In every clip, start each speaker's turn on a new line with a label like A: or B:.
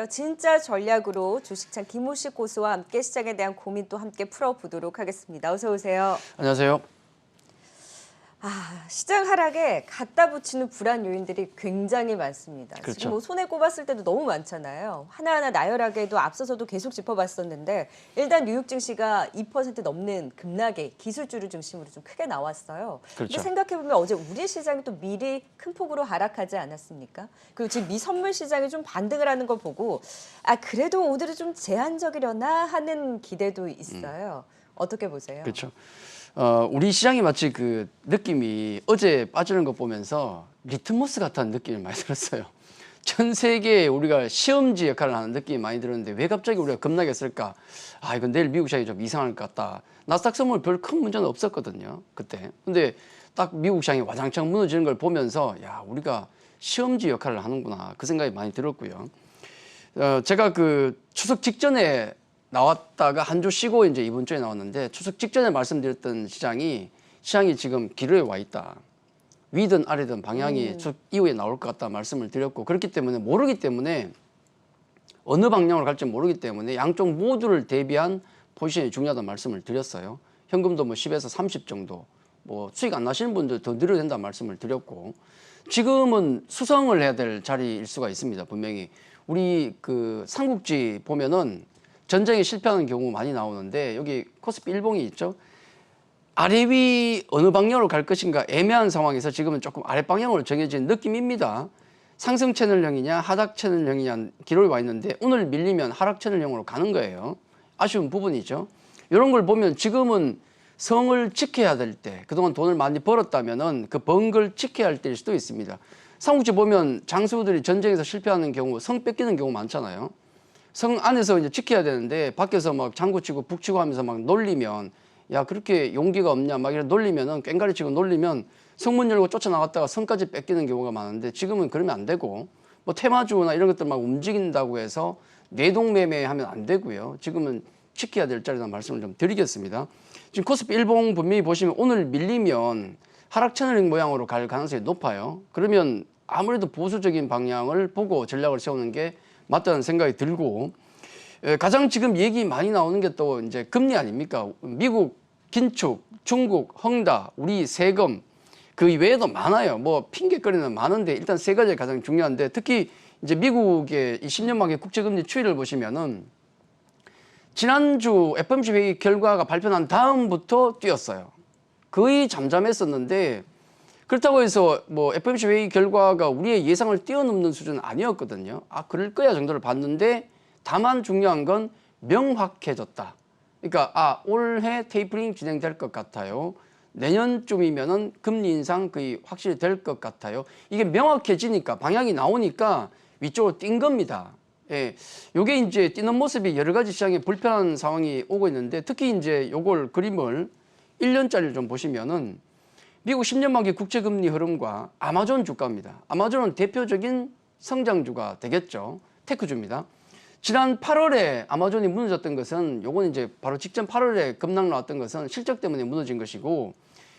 A: 진짜 전략으로 주식창 김우식 고수와 함께 시장에 대한 고민 또 함께 풀어보도록 하겠습니다. 어서 오세요.
B: 안녕하세요.
A: 시장 하락에 갖다 붙이는 불안 요인들이 굉장히 많습니다.
B: 그렇죠.
A: 지금 뭐 손에 꼽았을 때도 너무 많잖아요. 하나하나 나열하게도 앞서서도 계속 짚어봤었는데 일단 뉴욕 증시가 2% 넘는 급락의 기술주를 중심으로 좀 크게 나왔어요.
B: 그렇죠.
A: 근데 생각해보면 어제 우리 시장이 또 미리 큰 폭으로 하락하지 않았습니까? 그리고 지금 미 선물 시장이 좀 반등을 하는 걸 보고 그래도 오늘은 좀 제한적이려나 하는 기대도 있어요. 어떻게 보세요?
B: 그렇죠. 우리 시장이 마치 그 느낌이 어제 빠지는 거 보면서 리트머스 같다는 느낌이 많이 들었어요. 전 세계에 우리가 시험지 역할을 하는 느낌이 많이 들었는데 왜 갑자기 우리가 급락했을까? 이건 내일 미국 시장이 좀 이상할 것 같다. 나스닥 선물 별 큰 문제는 없었거든요, 그때. 근데 딱 미국 시장이 와장창 무너지는 걸 보면서 우리가 시험지 역할을 하는구나. 그 생각이 많이 들었고요. 제가 그 추석 직전에 나왔다가 한 주 쉬고 이제 이번 주에 나왔는데 추석 직전에 말씀드렸던 시장이 지금 기로에 와 있다. 위든 아래든 방향이 추석 이후에 나올 것 같다 말씀을 드렸고, 그렇기 때문에 모르기 때문에 어느 방향으로 갈지 모르기 때문에 양쪽 모두를 대비한 포지션이 중요하다 말씀을 드렸어요. 현금도 뭐 10에서 30 정도, 뭐 수익 안 나시는 분들 더 늘려야 된다 말씀을 드렸고, 지금은 수성을 해야 될 자리일 수가 있습니다. 분명히 우리 그 삼국지 보면은 전쟁에 실패하는 경우 많이 나오는데 여기 코스피 일봉이 있죠. 아래 위 어느 방향으로 갈 것인가 애매한 상황에서 지금은 조금 아래 방향으로 정해진 느낌입니다. 상승 채널형이냐 하락 채널형이냐 기로에 와 있는데 오늘 밀리면 하락 채널형으로 가는 거예요. 아쉬운 부분이죠. 이런 걸 보면 지금은 성을 지켜야 될 때, 그동안 돈을 많이 벌었다면은 그 번 걸 지켜야 할 때일 수도 있습니다. 삼국지 보면 장수들이 전쟁에서 실패하는 경우 성 뺏기는 경우 많잖아요. 성 안에서 이제 지켜야 되는데 밖에서 막 장구치고 북치고 하면서 막 놀리면, 그렇게 용기가 없냐 막 이렇게 놀리면은 꽹가리 치고 놀리면 성문 열고 쫓아나갔다가 성까지 뺏기는 경우가 많은데, 지금은 그러면 안 되고, 뭐 테마주나 이런 것들 막 움직인다고 해서 뇌동매매하면 안 되고요. 지금은 지켜야 될 자리라는 말씀을 좀 드리겠습니다. 지금 코스피 일봉 분명히 보시면 오늘 밀리면 하락 채널형 모양으로 갈 가능성이 높아요. 그러면 아무래도 보수적인 방향을 보고 전략을 세우는 게 맞다는 생각이 들고, 가장 지금 얘기 많이 나오는 게 또 이제 금리 아닙니까? 미국 긴축, 중국 헝다, 우리 세금, 그 외에도 많아요. 뭐 핑계거리는 많은데 일단 세 가지가 가장 중요한데, 특히 이제 미국의 이 10년 만기 국채금리 추이를 보시면은 지난주 FOMC 회의 결과가 발표난 다음부터 뛰었어요. 거의 잠잠했었는데, 그렇다고 해서 뭐 FOMC 회의 결과가 우리의 예상을 뛰어넘는 수준은 아니었거든요. 그럴 거야 정도를 봤는데, 다만 중요한 건 명확해졌다. 그러니까 올해 테이퍼링 진행될 것 같아요. 내년쯤이면은 금리 인상 거의 확실히 될 것 같아요. 이게 명확해지니까, 방향이 나오니까 위쪽으로 뛴 겁니다. 요게 이제 뛰는 모습이 여러 가지 시장에 불편한 상황이 오고 있는데, 특히 이제 요걸 그림을 1년짜리를 좀 보시면은 미국 10년 만기 국채금리 흐름과 아마존 주가입니다. 아마존은 대표적인 성장주가 되겠죠. 테크주입니다. 지난 8월에 아마존이 무너졌던 것은, 요건 이제 바로 직전 8월에 급락 나왔던 것은 실적 때문에 무너진 것이고,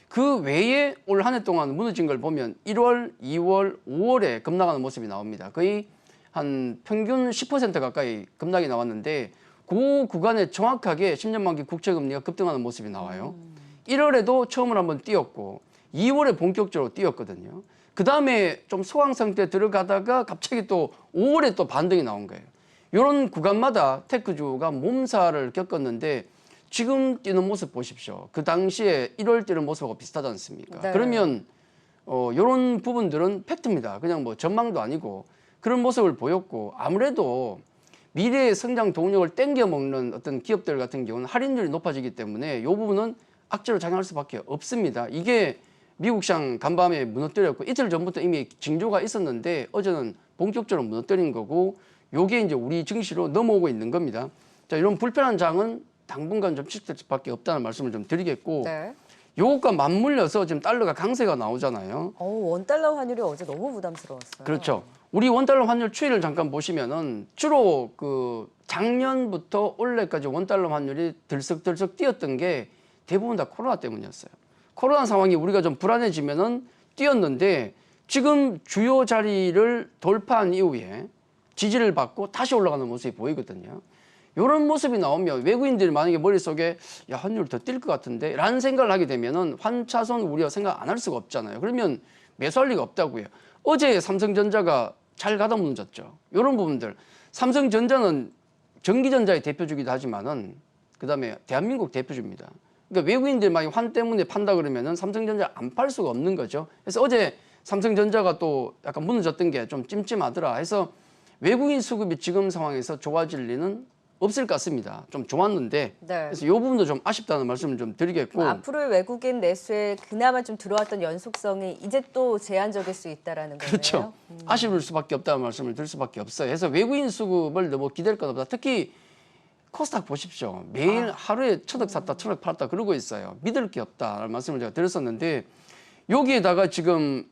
B: 그 외에 올 한 해 동안 무너진 걸 보면 1월, 2월, 5월에 급락하는 모습이 나옵니다. 거의 한 평균 10% 가까이 급락이 나왔는데, 그 구간에 정확하게 10년 만기 국채금리가 급등하는 모습이 나와요. 1월에도 처음으로 한번 뛰었고 2월에 본격적으로 뛰었거든요. 그 다음에 좀 소강 상태 들어가다가 갑자기 또 5월에 또 반등이 나온 거예요. 이런 구간마다 테크주가 몸살을 겪었는데, 지금 뛰는 모습 보십시오. 그 당시에 1월 뛰는 모습하고 비슷하지 않습니까?
A: 네.
B: 그러면 이런 부분들은 팩트입니다. 그냥 뭐 전망도 아니고 그런 모습을 보였고, 아무래도 미래의 성장 동력을 땡겨 먹는 어떤 기업들 같은 경우는 할인율이 높아지기 때문에 이 부분은 악재로 작용할 수밖에 없습니다. 이게 미국 시장 간밤에 무너뜨렸고, 이틀 전부터 이미 징조가 있었는데 어제는 본격적으로 무너뜨린 거고, 요게 이제 우리 증시로 넘어오고 있는 겁니다. 자, 이런 불편한 장은 당분간 좀 지속될 수밖에 없다는 말씀을 좀 드리겠고,
A: 네.
B: 요것과 맞물려서 지금 달러가 강세가 나오잖아요.
A: 원달러 환율이 어제 너무 부담스러웠어요.
B: 그렇죠. 우리 원달러 환율 추이를 잠깐 보시면은 주로 그 작년부터 올해까지 원달러 환율이 들썩들썩 뛰었던 게 대부분 다 코로나 때문이었어요. 코로나 상황이 우리가 좀 불안해지면은 뛰었는데, 지금 주요 자리를 돌파한 이후에 지지를 받고 다시 올라가는 모습이 보이거든요. 이런 모습이 나오면 외국인들이 만약에 머릿속에 야, 환율 더 뛸 것 같은데 라는 생각을 하게 되면은 환차손 우려 생각 안 할 수가 없잖아요. 그러면 매수할 리가 없다고요. 어제 삼성전자가 잘 가다 무너졌죠. 이런 부분들. 삼성전자는 전기전자의 대표주기도 하지만은 그다음에 대한민국 대표주입니다. 그러니까 외국인들이 만약 환 때문에 판다 그러면은 삼성전자 안 팔 수가 없는 거죠. 그래서 어제 삼성전자가 또 약간 무너졌던 게 좀 찜찜하더라 해서 외국인 수급이 지금 상황에서 좋아질 리는 없을 것 같습니다. 좀 좋았는데
A: 네.
B: 그래서 이 부분도 좀 아쉽다는 말씀을 좀 드리겠고
A: 앞으로의 외국인 매수에 그나마 좀 들어왔던 연속성이 이제 또 제한적일 수 있다라는 거네요.
B: 그렇죠. 아쉬울 수밖에 없다는 말씀을 드릴 수밖에 없어요. 그래서 외국인 수급을 너무 기댈 것 없다. 특히 코스닥 보십시오. 매일 하루에 천억 샀다 천억 팔았다 그러고 있어요. 믿을 게 없다라는 말씀을 제가 드렸었는데 여기에다가 지금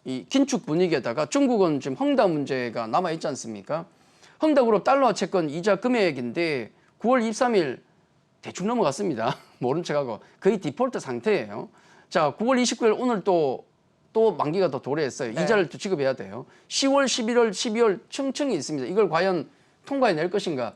B: 이 긴축 분위기에다가 중국은 지금 헝다 문제가 남아 있지 않습니까? 헝다그룹 달러 채권 이자 금액인데 9월 23일 대충 넘어갔습니다. 모른 척하고 거의 디폴트 상태예요. 자, 9월 29일 오늘 또 만기가 더 도래했어요.
A: 네.
B: 이자를 또 지급해야 돼요. 10월, 11월, 12월 층층이 있습니다. 이걸 과연 통과해낼 것인가?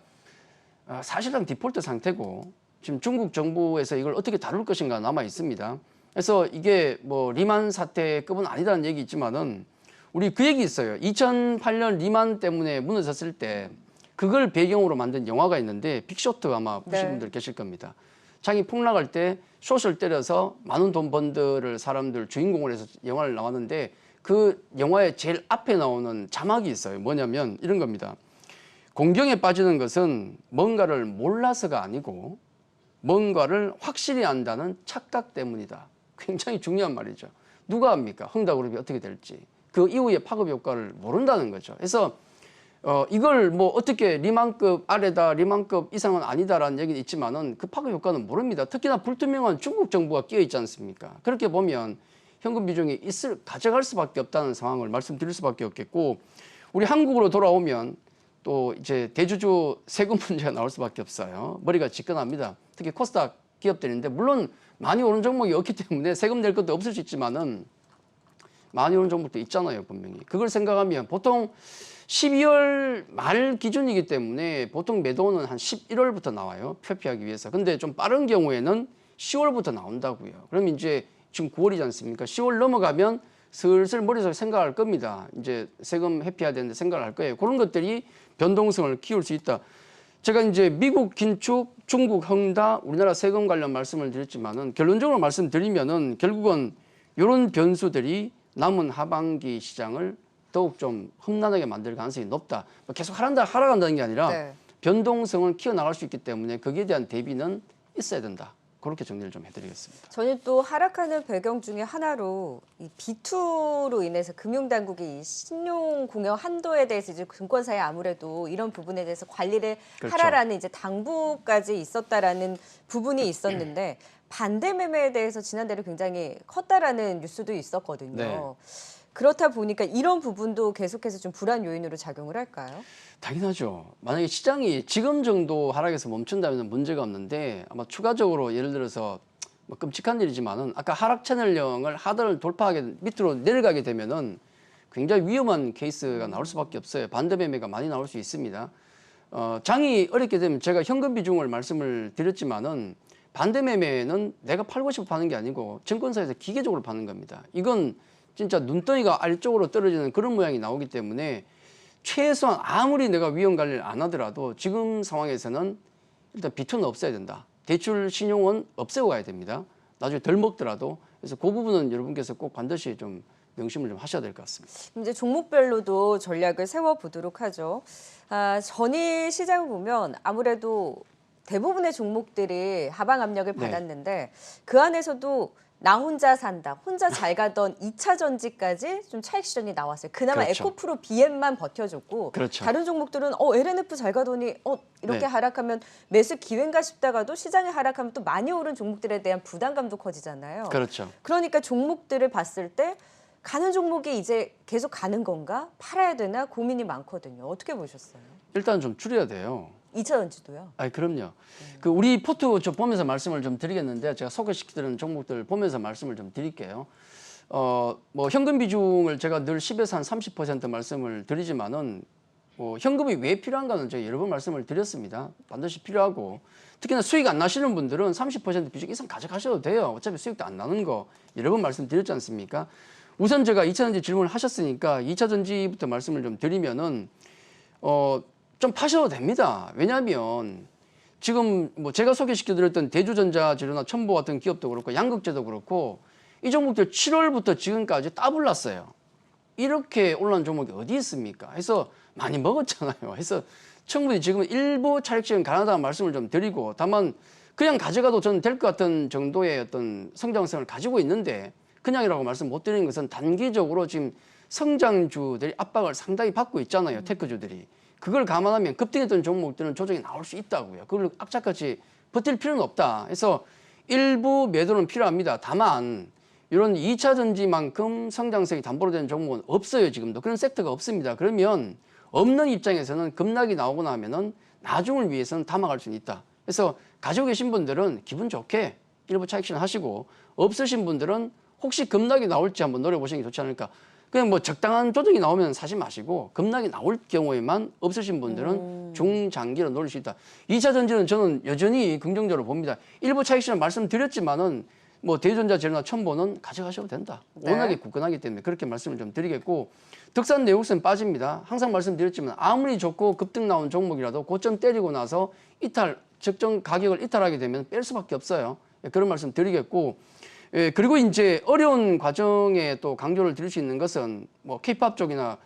B: 사실상 디폴트 상태고 지금 중국 정부에서 이걸 어떻게 다룰 것인가 남아 있습니다. 그래서 이게 뭐 리만 사태급은 아니다는 얘기 있지만은 우리 그 얘기 있어요. 2008년 리만 때문에 무너졌을 때 그걸 배경으로 만든 영화가 있는데 빅쇼트 아마 보신
A: 네.
B: 분들 계실 겁니다. 장이 폭락할 때 숏을 때려서 많은 돈 번들을 사람들 주인공으로 해서 영화를 나왔는데 그 영화의 제일 앞에 나오는 자막이 있어요. 뭐냐면 이런 겁니다. 공경에 빠지는 것은 뭔가를 몰라서가 아니고 뭔가를 확실히 안다는 착각 때문이다. 굉장히 중요한 말이죠. 누가 압니까? 헝다그룹이 어떻게 될지. 그 이후에 파급 효과를 모른다는 거죠. 그래서 이걸 뭐 어떻게 리만급 아래다, 리만급 이상은 아니다라는 얘기는 있지만은 그 파급 효과는 모릅니다. 특히나 불투명한 중국 정부가 끼어 있지 않습니까? 그렇게 보면 현금 비중이 가져갈 수밖에 없다는 상황을 말씀드릴 수밖에 없겠고 우리 한국으로 돌아오면 또 이제 대주주 세금 문제가 나올 수밖에 없어요. 머리가 지끈합니다. 특히 코스닥 기업들인데 물론 많이 오른 종목이 없기 때문에 세금 낼 것도 없을 수 있지만은 많이 오른 종목도 있잖아요, 분명히. 그걸 생각하면 보통 12월 말 기준이기 때문에 보통 매도는 한 11월부터 나와요. 회피하기 위해서. 근데 좀 빠른 경우에는 10월부터 나온다고요. 그럼 이제 지금 9월이지 않습니까? 10월 넘어가면 슬슬 머릿속에 생각할 겁니다. 이제 세금 회피해야 되는데 생각을 할 거예요. 그런 것들이 변동성을 키울 수 있다. 제가 이제 미국 긴축, 중국 헝다, 우리나라 세금 관련 말씀을 드렸지만은 결론적으로 말씀드리면은 결국은 이런 변수들이 남은 하반기 시장을 더욱 좀 험난하게 만들 가능성이 높다. 계속 하락한다는 게 아니라
A: 네. 변동성을
B: 키워나갈 수 있기 때문에 거기에 대한 대비는 있어야 된다. 그렇게 정리를 좀 해드리겠습니다.
A: 저는 또 하락하는 배경 중에 하나로 이 B2로 인해서 금융당국이 이 신용 공여 한도에 대해서 이제 증권사에 아무래도 이런 부분에 대해서 관리를
B: 그렇죠.
A: 하라라는 이제 당부까지 있었다라는 부분이 있었는데 반대 매매에 대해서 지난달에 굉장히 컸다라는 뉴스도 있었거든요.
B: 네.
A: 그렇다 보니까 이런 부분도 계속해서 좀 불안 요인으로 작용을 할까요?
B: 당연하죠. 만약에 시장이 지금 정도 하락에서 멈춘다면 문제가 없는데 아마 추가적으로 예를 들어서 뭐 끔찍한 일이지만은 아까 하락 채널형을 하단을 돌파하게 밑으로 내려가게 되면은 굉장히 위험한 케이스가 나올 수밖에 없어요. 반대 매매가 많이 나올 수 있습니다. 장이 어렵게 되면 제가 현금 비중을 말씀을 드렸지만은 반대 매매는 내가 팔고 싶어 파는 게 아니고 증권사에서 기계적으로 파는 겁니다. 이건 진짜 눈덩이가 아래쪽으로 떨어지는 그런 모양이 나오기 때문에 최소한 아무리 내가 위험 관리를 안 하더라도 지금 상황에서는 일단 B2는 없애야 된다. 대출 신용은 없애고 가야 됩니다. 나중에 덜 먹더라도. 그래서 그 부분은 여러분께서 꼭 반드시 좀 명심을 좀 하셔야 될 것 같습니다.
A: 이제 종목별로도 전략을 세워보도록 하죠. 전일 시장을 보면 아무래도 대부분의 종목들이 하방 압력을
B: 네.
A: 받았는데 그 안에서도 나 혼자 산다, 혼자 잘 가던 2차 전지까지 좀 차익 실현이 나왔어요. 그나마
B: 그렇죠.
A: 에코프로 BM만 버텨줬고
B: 그렇죠.
A: 다른 종목들은 LNF 잘 가더니 이렇게
B: 네.
A: 하락하면 매수 기회인가 싶다가도 시장이 하락하면 또 많이 오른 종목들에 대한 부담감도 커지잖아요.
B: 그렇죠.
A: 그러니까 종목들을 봤을 때 가는 종목이 이제 계속 가는 건가? 팔아야 되나? 고민이 많거든요. 어떻게 보셨어요?
B: 일단 좀 줄여야 돼요.
A: 2차 전지도요.
B: 아니 그럼요. 그 우리 포트 저 보면서 말씀을 좀 드리겠는데 제가 소개시키는 종목들 보면서 말씀을 좀 드릴게요. 뭐 현금 비중을 제가 늘 10에서 한 30% 말씀을 드리지만은 현금이 왜 필요한가는 제가 여러 번 말씀을 드렸습니다. 반드시 필요하고 특히나 수익 안 나시는 분들은 30% 비중 이상 가져가셔도 돼요. 어차피 수익도 안 나는 거 여러 번 말씀드렸지 않습니까? 우선 제가 2차 전지 질문을 하셨으니까 2차 전지부터 말씀을 좀 드리면은 좀 파셔도 됩니다. 왜냐하면 지금 뭐 제가 소개시켜드렸던 대주전자 재료나 첨보 같은 기업도 그렇고 양극재도 그렇고 이 종목들 7월부터 지금까지 따블랐어요. 이렇게 올라온 종목이 어디 있습니까? 해서 많이 먹었잖아요. 해서 충분히 지금 일부 차익실현 가능하다는 말씀을 좀 드리고 다만 그냥 가져가도 저는 될 것 같은 정도의 어떤 성장성을 가지고 있는데 그냥이라고 말씀 못 드리는 것은 단기적으로 지금 성장주들이 압박을 상당히 받고 있잖아요. 테크주들이. 그걸 감안하면 급등했던 종목들은 조정이 나올 수 있다고요. 그걸 악착같이 버틸 필요는 없다. 그래서 일부 매도는 필요합니다. 다만 이런 2차 전지만큼 성장성이 담보로 되는 종목은 없어요. 지금도. 그런 섹터가 없습니다. 그러면 없는 입장에서는 급락이 나오고 나면은 나중을 위해서는 담아갈 수는 있다. 그래서 가지고 계신 분들은 기분 좋게 일부 차익 실현하시고 없으신 분들은 혹시 급락이 나올지 한번 노려보시는 게 좋지 않을까. 그냥 뭐 적당한 조정이 나오면 사지 마시고 급락이 나올 경우에만 없으신 분들은 중장기로 노릴 수 있다. 2차 전지는 저는 여전히 긍정적으로 봅니다. 일부 차익 실현 말씀드렸지만은 뭐 대전자 재료나 첨보는 가져가셔도 된다.
A: 네.
B: 워낙에 굳건하기 때문에 그렇게 말씀을 좀 드리겠고 득산 내역선 빠집니다. 항상 말씀드렸지만 아무리 좋고 급등 나온 종목이라도 고점 때리고 나서 이탈 적정 가격을 이탈하게 되면 뺄 수밖에 없어요. 그런 말씀 드리겠고 그리고 이제 어려운 과정에 또 강조를 드릴 수 있는 것은 뭐 K-팝 쪽이나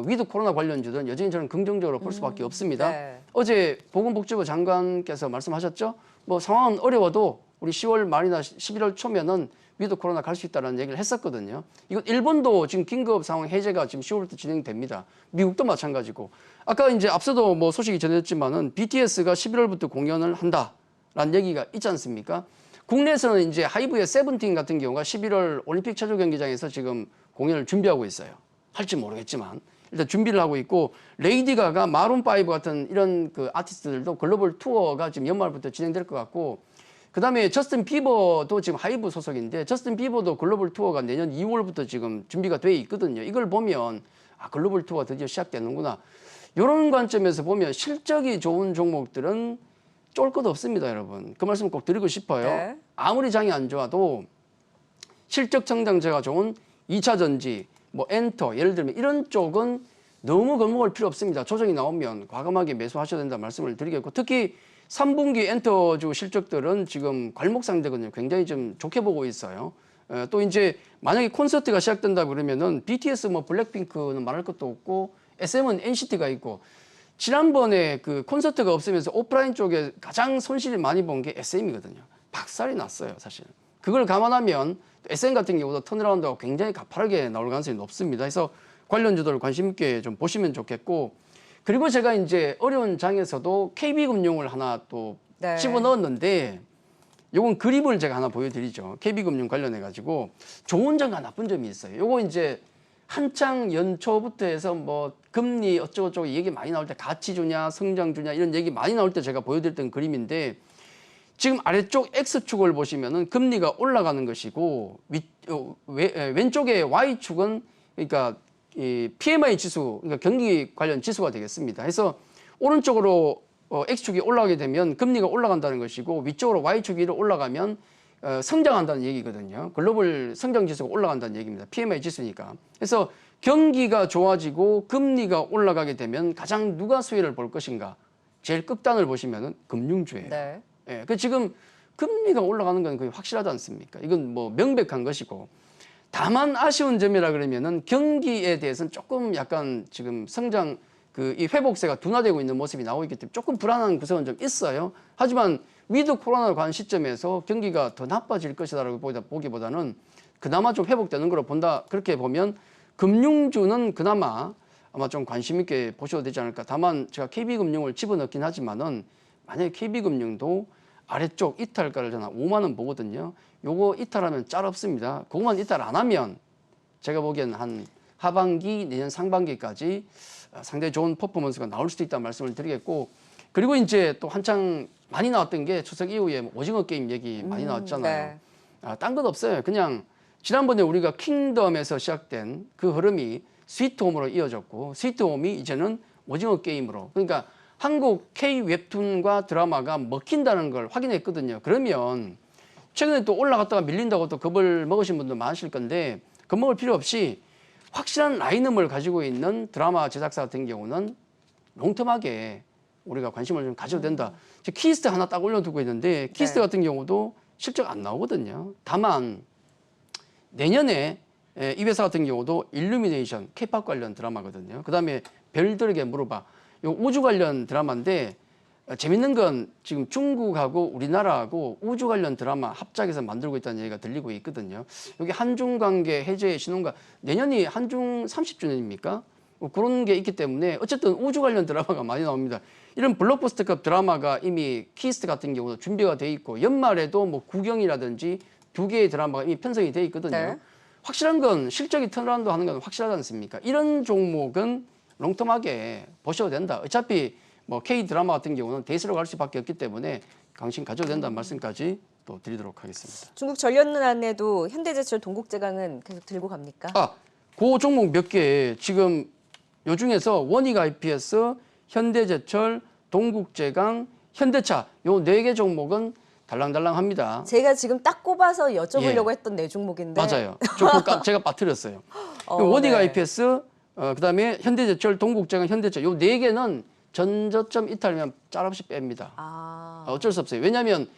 B: 위드 코로나 관련주들은 여전히 저는 긍정적으로 볼 수밖에 없습니다.
A: 네.
B: 어제 보건복지부 장관께서 말씀하셨죠. 뭐 상황은 어려워도 우리 10월 말이나 11월 초면은 위드 코로나 갈 수 있다는 얘기를 했었거든요. 이건 일본도 지금 긴급 상황 해제가 지금 10월부터 진행됩니다. 미국도 마찬가지고. 아까 이제 앞서도 뭐 소식이 전해졌지만은 BTS가 11월부터 공연을 한다라는 얘기가 있지 않습니까? 국내에서는 이제 하이브의 세븐틴 같은 경우가 11월 올림픽 체조 경기장에서 지금 공연을 준비하고 있어요. 할지 모르겠지만 일단 준비를 하고 있고 레이디 가가 마룬 5 같은 이런 그 아티스트들도 글로벌 투어가 지금 연말부터 진행될 것 같고 그다음에 저스틴 비버도 지금 하이브 소속인데 저스틴 비버도 글로벌 투어가 내년 2월부터 지금 준비가 돼 있거든요. 이걸 보면 아 글로벌 투어가 드디어 시작되는구나. 이런 관점에서 보면 실적이 좋은 종목들은 쫄 것 없습니다, 여러분. 그 말씀 꼭 드리고 싶어요.
A: 네.
B: 아무리 장이 안 좋아도 실적 성장세가 좋은 2차 전지, 뭐 엔터, 예를 들면 이런 쪽은 너무 겁먹을 필요 없습니다. 조정이 나오면 과감하게 매수하셔야 된다 말씀을 드리겠고 특히 3분기 엔터주 실적들은 지금 괄목상대거든요. 굉장히 좀 좋게 보고 있어요. 또 이제 만약에 콘서트가 시작된다 그러면은 BTS 뭐 블랙핑크는 말할 것도 없고 SM은 NCT가 있고 지난번에 그 콘서트가 없으면서 오프라인 쪽에 가장 손실이 많이 본 게 SM이거든요. 박살이 났어요, 사실. 그걸 감안하면 SM 같은 경우도 턴어라운드가 굉장히 가파르게 나올 가능성이 높습니다. 그래서 관련주들 관심 있게 좀 보시면 좋겠고 그리고 제가 이제 어려운 장에서도 KB금융을 하나 또
A: 네.
B: 집어넣었는데 요건 그림을 제가 하나 보여드리죠. KB금융 관련해 가지고 좋은 점과 나쁜 점이 있어요. 요거 이제 한창 연초부터 해서 뭐 금리 어쩌고저쩌고 얘기 많이 나올 때 가치 주냐 성장 주냐 이런 얘기 많이 나올 때 제가 보여드렸던 그림인데 지금 아래쪽 X축을 보시면은 금리가 올라가는 것이고 왼쪽에 Y축은 그러니까 이 PMI 지수 그러니까 경기 관련 지수가 되겠습니다. 그래서 오른쪽으로 X축이 올라가게 되면 금리가 올라간다는 것이고 위쪽으로 Y축이 올라가면 성장한다는 얘기거든요. 글로벌 성장 지수가 올라간다는 얘기입니다. PMI 지수니까. 그래서 경기가 좋아지고 금리가 올라가게 되면 가장 누가 수혜를 볼 것인가? 제일 끝단을 보시면은 금융주예요.
A: 네.
B: 예, 그 지금 금리가 올라가는 건 거의 확실하지 않습니까? 이건 뭐 명백한 것이고. 다만 아쉬운 점이라 그러면은 경기에 대해서는 조금 약간 지금 성장 이 회복세가 둔화되고 있는 모습이 나오고 있기 때문에 조금 불안한 구석은 좀 있어요. 하지만 위드 코로나를 관 시점에서 경기가 더 나빠질 것이다라고 보기보다는 그나마 좀 회복되는 걸로 본다. 그렇게 보면 금융주는 그나마 아마 좀 관심 있게 보셔도 되지 않을까. 다만 제가 KB금융을 집어넣긴 하지만은 만약에 KB금융도 아래쪽 이탈가를 저는 5만 원 보거든요. 요거 이탈하면 짤 없습니다. 그거만 이탈 안 하면 제가 보기에는 한 하반기 내년 상반기까지 상당히 좋은 퍼포먼스가 나올 수도 있다는 말씀을 드리겠고 그리고 이제 또 한창 많이 나왔던 게 추석 이후에 오징어 게임 얘기 많이 나왔잖아요.
A: 네.
B: 딴 것 없어요. 그냥 지난번에 우리가 킹덤에서 시작된 그 흐름이 스위트홈으로 이어졌고 스위트홈이 이제는 오징어 게임으로. 그러니까 한국 K 웹툰과 드라마가 먹힌다는 걸 확인했거든요. 그러면 최근에 또 올라갔다가 밀린다고 또 겁을 먹으신 분도 많으실 건데 겁먹을 필요 없이 확실한 라인업을 가지고 있는 드라마 제작사 같은 경우는 롱텀하게 우리가 관심을 좀 가져도 된다. 키스트 하나 딱 올려두고 있는데 키스트
A: 네.
B: 같은 경우도 실적 안 나오거든요. 다만 내년에 이 회사 같은 경우도 일루미네이션 K-팝 관련 드라마거든요. 그다음에 별들에게 물어봐. 요 우주 관련 드라마인데 재밌는 건 지금 중국하고 우리나라하고 우주 관련 드라마 합작해서 만들고 있다는 얘기가 들리고 있거든요. 여기 한중 관계 해제의 신호가 내년이 한중 30주년입니까? 뭐 그런 게 있기 때문에 어쨌든 우주 관련 드라마가 많이 나옵니다. 이런 블록버스터급 드라마가 이미 키스트 같은 경우도 준비가 돼 있고 연말에도 뭐 구경이라든지 2개의 드라마가 이미 편성이 돼 있거든요.
A: 네.
B: 확실한 건 실적이 턴어라운드 하는 건 확실하지 않습니까? 이런 종목은 롱텀하게 보셔도 된다. 어차피 뭐 K 드라마 같은 경우는 데이스로 갈 수밖에 없기 때문에 관심 가져도 된다는 말씀까지 또 드리도록 하겠습니다.
A: 중국 전력난에도 현대제철, 동국제강은 계속 들고 갑니까?
B: 그 종목 몇 개 지금 요 중에서 원익 IPS, 현대제철, 동국제강, 현대차 요 4개 종목은 달랑달랑합니다.
A: 제가 지금 딱 꼽아서 여쭤보려고 했던 네 종목인데.
B: 맞아요. 제가 빠뜨렸어요. 원익
A: 네.
B: IPS, 그다음에 현대제철, 동국제강, 현대차 요 4개는 전저점 이탈하면 짤없이 뺍니다. 어쩔 수 없어요. 왜냐하면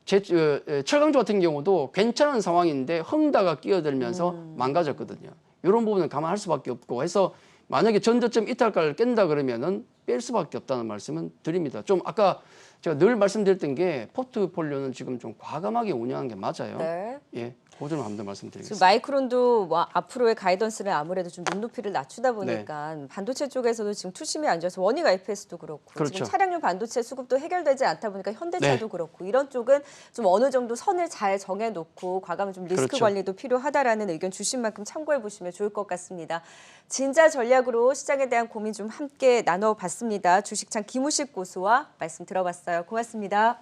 B: 철강조 같은 경우도 괜찮은 상황인데 헝다가 끼어들면서 망가졌거든요. 이런 부분은 감안할 수밖에 없고 해서 만약에 전저점 이탈가를 깬다 그러면은 뺄 수밖에 없다는 말씀은 드립니다. 좀 아까 제가 늘 말씀드렸던 게 포트폴리오는 지금 좀 과감하게 운영하는 게 맞아요.
A: 네.
B: 예, 그 점을 한번
A: 지금
B: 말씀드리겠습니다.
A: 마이크론도 뭐 앞으로의 가이던스를 아무래도 좀 눈높이를 낮추다 보니까 반도체 쪽에서도 지금 투심이 안 좋아서 원익 IPS도 그렇고
B: 그렇죠.
A: 지금 차량용 반도체 수급도 해결되지 않다 보니까 현대차도
B: 네.
A: 그렇고 이런 쪽은 좀 어느 정도 선을 잘 정해놓고 과감한 좀 리스크
B: 그렇죠.
A: 관리도 필요하다라는 의견 주신 만큼 참고해 보시면 좋을 것 같습니다. 진짜 전략으로 시장에 대한 고민 좀 함께 나눠봤습니다. 주식창 김우식 고수와 말씀 들어봤어요. 고맙습니다.